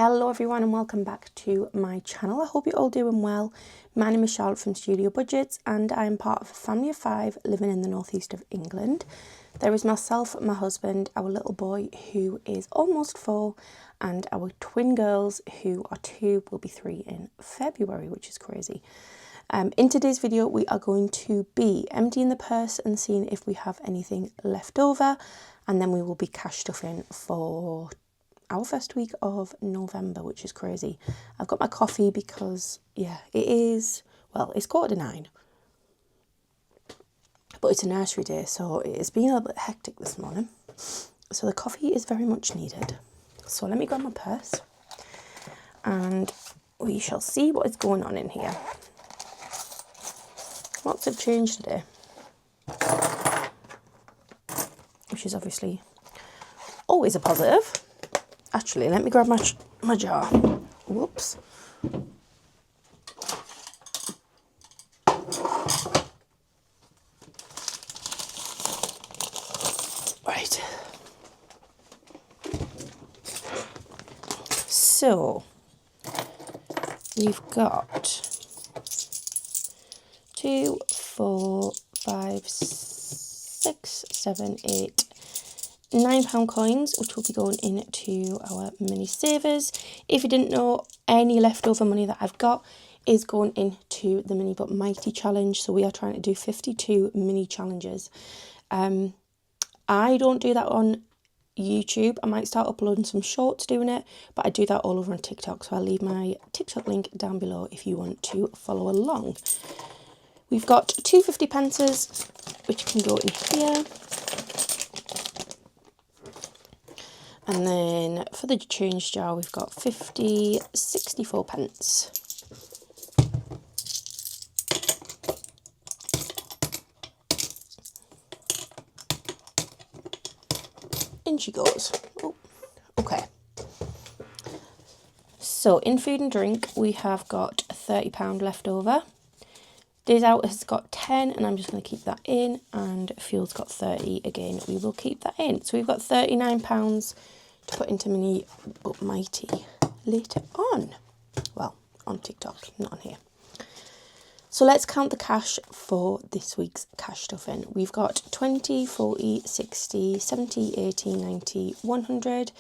Hello everyone and welcome back to my channel. I hope you're all doing well. My name is Charlotte from Studio Budgets and I am part of a family of 5 living in the northeast of England. There is myself, my husband, our little boy who is almost 4 and our twin girls who are 2, will be 3 in February, which is crazy. In today's video we are going to be emptying the purse and seeing if we have anything left over, and then we will be cash stuffing for our first week of November, which is crazy. I've got my coffee because, yeah, it is, well, it's 8:45. But it's a nursery day, so it's been a little bit hectic this morning. So the coffee is very much needed. So let me grab my purse and we shall see what is going on in here. Lots have changed today, which is obviously always a positive. Actually, let me grab my jar. Whoops. Right. So, we've got 2, 4, 5, 6, 7, 8, £9 coins, which will be going into our mini savers. If you didn't know, any leftover money that I've got is going into the Mini But Mighty challenge. So we are trying to do 52 mini challenges. I don't do that on YouTube. I might start uploading some shorts doing it, but I do that all over on TikTok. So I'll leave my TikTok link down below if you want to follow along. We've got 2 50 pences, which can go in here. And then for the change jar, we've got 50, 64 pence. In she goes. Oh, okay. So in food and drink, we have got £30 left over. Days Out has got 10, and I'm just going to keep that in. And Fuel's got 30. Again, we will keep that in. So we've got £39 to put into Mini But Mighty later on. Well, on TikTok, not on here. So let's count the cash for this week's cash stuffing. We've got 20, 40, 60, 70, 80, 90, 100,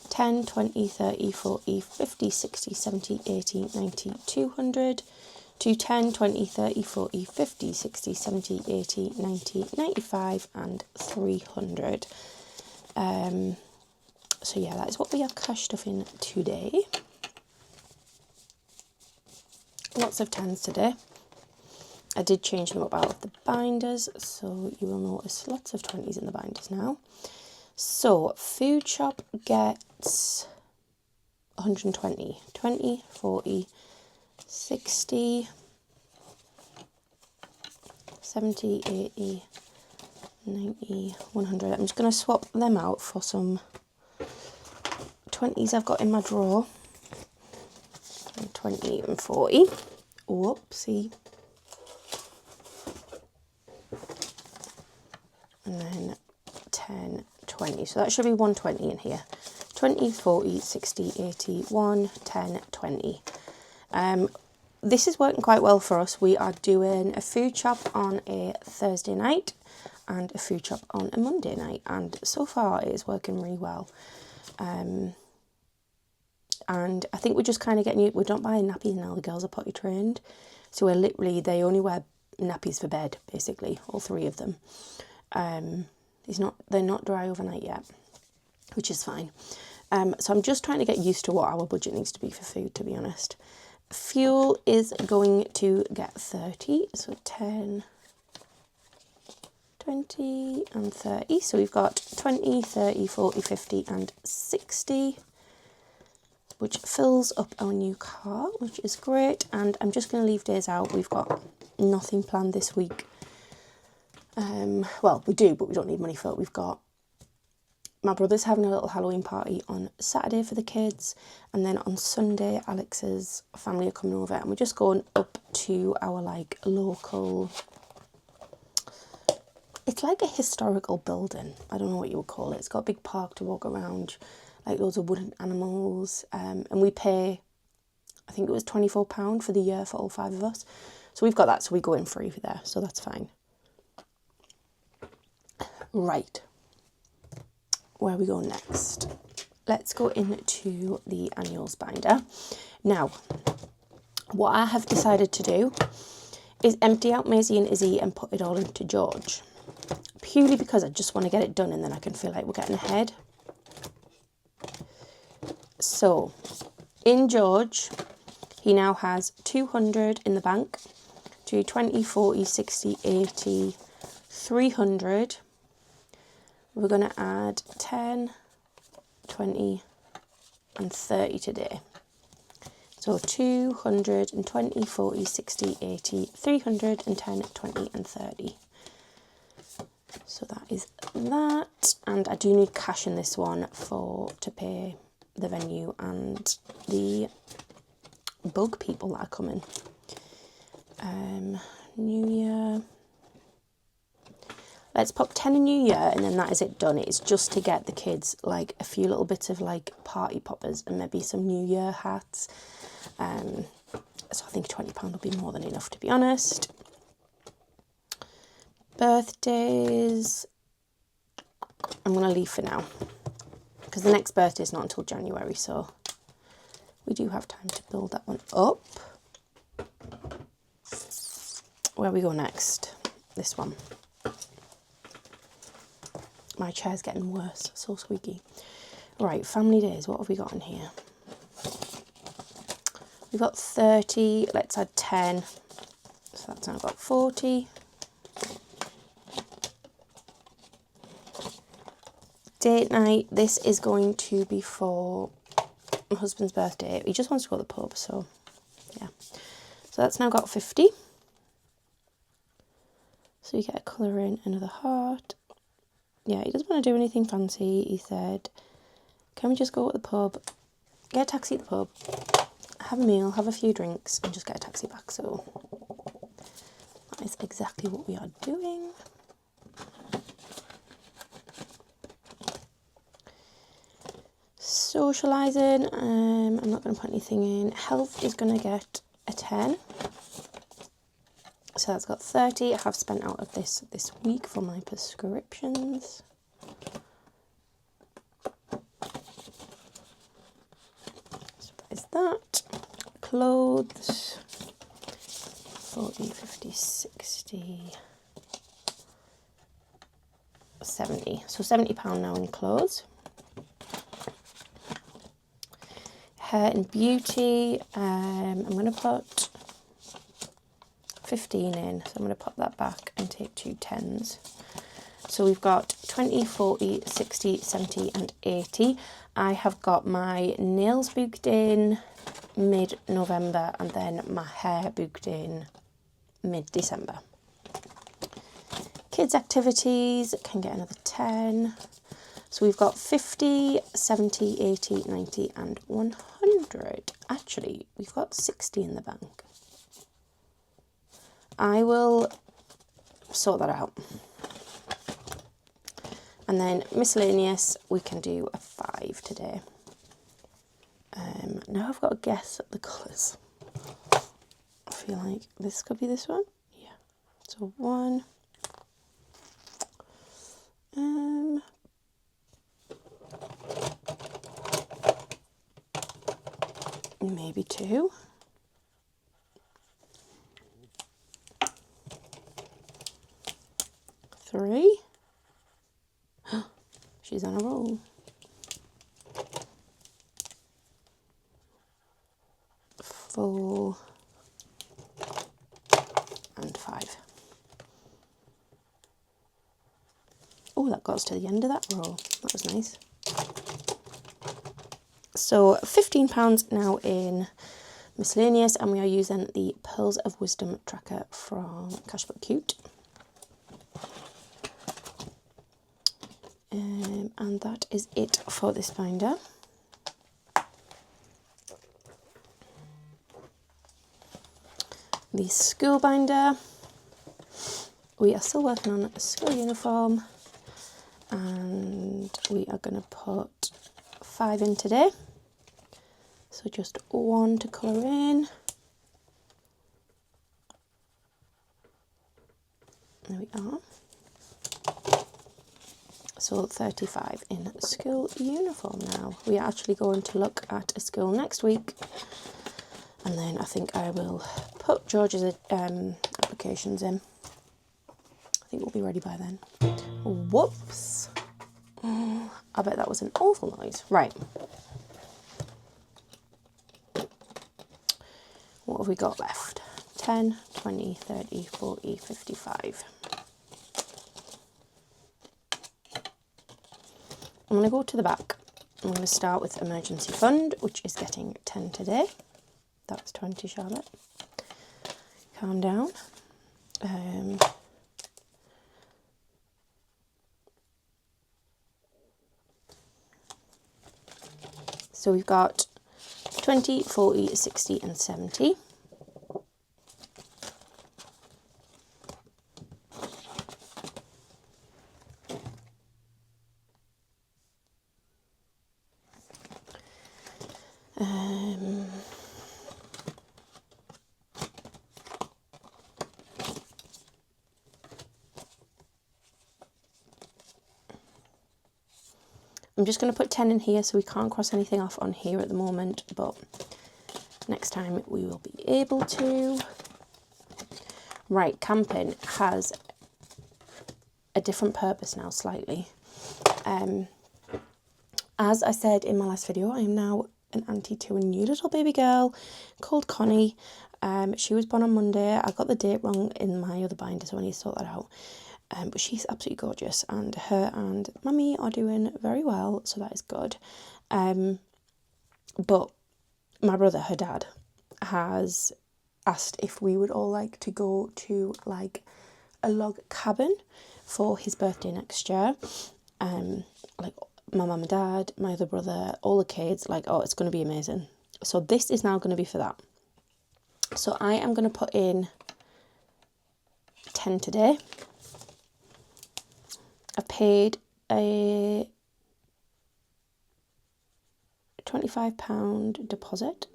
10, 20, 30, 40, 50, 60, 70, 80, 90, 200, 210, 20, 30, 40, 50, 60, 70, 80, 90, 95 and 300. So yeah, that is what we have cash stuffing today. Lots of 10s today. I did change them up out of the binders, so you will notice lots of 20s in the binders now. So food shop gets 120, 20, 40, 60, 70, 80, 90, 100. I'm just going to swap them out for some 20s I've got in my drawer. And 20 and 40. Whoopsie. And then 10, 20. So that should be 120 in here. 20, 40, 60, 80, 1, 10, 20. This is working quite well for us. We are doing a food shop on a Thursday night and a food shop on a Monday night. And so far it is working really well. And I think we're just kind of getting we're not buying nappies now. The girls are potty trained. So we're literally, they only wear nappies for bed, basically, all 3 of them. They're not dry overnight yet, which is fine. So I'm just trying to get used to what our budget needs to be for food, to be honest. Fuel is going to get 30, so 10, 20 and 30. So we've got 20, 30, 40, 50 and 60, which fills up our new car, which is great. And I'm just going to leave Days Out. We've got nothing planned this week. Well, we do, but we don't need money for it. We've got my brother's having a little Halloween party on Saturday for the kids, and then on Sunday Alex's family are coming over, and we're just going up to our like local It's like a historical building. I don't know what you would call it. It's got a big park to walk around, like loads of wooden animals. And we pay, I think it was £24 for the year for all 5 of us. So we've got that, so we go in free for there. So that's fine. Right. Where we go next? Let's go into the annuals binder. Now, what I have decided to do is empty out Maisie and Izzy and put it all into George. Purely because I just want to get it done and then I can feel like we're getting ahead. So, in George, he now has 200 in the bank, to 20, 40, 60, 80, 300. We're going to add 10, 20 and 30 today. So 220, 40, 60, 80, 310, 20 and 30. So that is that. And I do need cash in this one to pay the venue and the bug people that are coming. New Year. Let's pop 10 in New Year and then that is it done. It's just to get the kids like a few little bits of like party poppers and maybe some New Year hats. So I think £20 will be more than enough, to be honest. Birthdays, I'm going to leave for now because the next birthday is not until January, so we do have time to build that one up. Where we go next? This one. My chair's getting worse, so squeaky. Right, family days, what have we got in here? We've got 30, let's add 10, so that's now got 40. Date night, this is going to be for my husband's birthday. He just wants to go to the pub, so yeah. So that's now got 50. So you get a colour in, another heart. Yeah, he doesn't want to do anything fancy. He said, can we just go to the pub, get a taxi at the pub, have a meal, have a few drinks and just get a taxi back. So that is exactly what we are doing. Socialising, I'm not going to put anything in. Health is going to get a 10. So that's got 30. I have spent out of this week for my prescriptions. So that is that. Clothes, 40, 50, 60, 70. So £70 now in clothes. Hair and beauty, I'm going to put 15 in, so I'm going to pop that back and take 2 10s. So we've got 20, 40, 60, 70 and 80. I have got my nails booked in mid-November and then my hair booked in mid-December. Kids activities can get another 10. So we've got 50, 70, 80, 90 and 100. Actually, we've got 60 in the bank. I will sort that out. And then miscellaneous, we can do a 5 today. Now I've got to guess at the colours. I feel like this could be this one. Yeah. So 1. Maybe 2. 3. She's on a roll. 4 and 5. Oh, that got us to the end of that roll. That was nice. So £15 now in miscellaneous, and we are using the Pearls of Wisdom tracker from Cashbook Cute. And that is it for this binder. The school binder. we are still working on a school uniform, and we are going to put 5 in today. So just 1 to colour in. There we are. So 35 in school uniform now. We are actually going to look at a school next week, and then I think I will put George's applications in. I think we'll be ready by then. Whoops. I bet that was an awful noise. Right. What have we got left? 10, 20, 30, 40, 55. I'm going to go to the back. I'm going to start with emergency fund, which is getting 10 today. That's 20, Charlotte. Calm down. So we've got 20, 40, 60 and 70. I'm just going to put 10 in here, so we can't cross anything off on here at the moment, but next time we will be able to. Right, camping has a different purpose now slightly. As I said in my last video, I am now an auntie to a new little baby girl called Connie. She was born on Monday. I got the date wrong in my other binder, so I need to sort that out. But she's absolutely gorgeous, and her and Mummy are doing very well, so that is good. But my brother, her dad, has asked if we would all like to go to like a log cabin for his birthday next year. Like my mum and dad, my other brother, all the kids, like, oh, it's going to be amazing. So this is now going to be for that. So I am going to put in 10 today. I've paid a £25 deposit.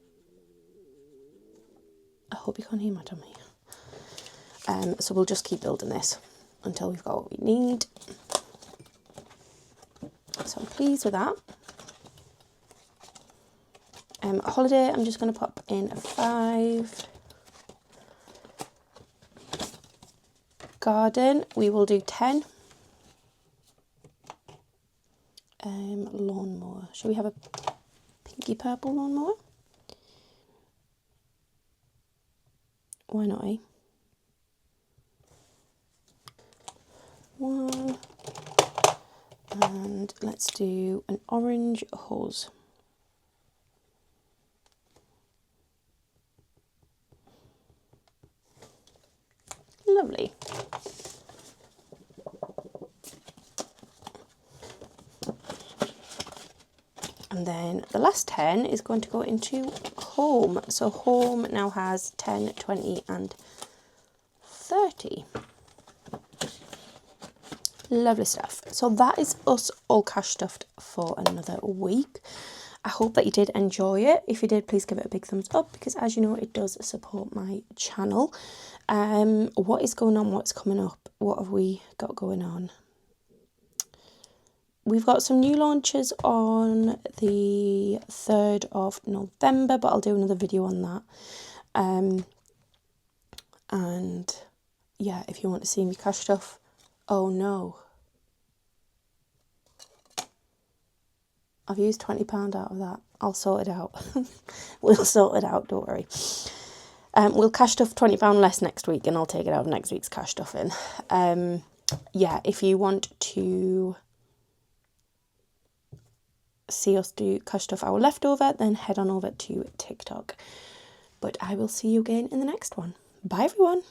I hope you can't hear my tummy. So we'll just keep building this until we've got what we need. So I'm pleased with that. Holiday, I'm just going to pop in a 5. Garden, we will do 10. Lawnmower. Should we have a pinky purple lawnmower? Why not, eh? 1. And let's do an orange hose. Lovely. And then the last 10 is going to go into home. So home now has 10, 20 and 30. Lovely stuff. So that is us all cash stuffed for another week. I hope that you did enjoy it. If you did, please give it a big thumbs up, because as you know, it does support my channel. What is going on? What's coming up? What have we got going on? We've got some new launches on the 3rd of November, but I'll do another video on that. And yeah, if you want to see me cash stuff. Oh no. I've used £20 out of that. I'll sort it out. We'll sort it out, don't worry. We'll cash stuff £20 less next week, and I'll take it out of next week's cash stuffing. Yeah, if you want to see us do cash stuff our leftover, then head on over to TikTok. But I will see you again in the next one. Bye everyone.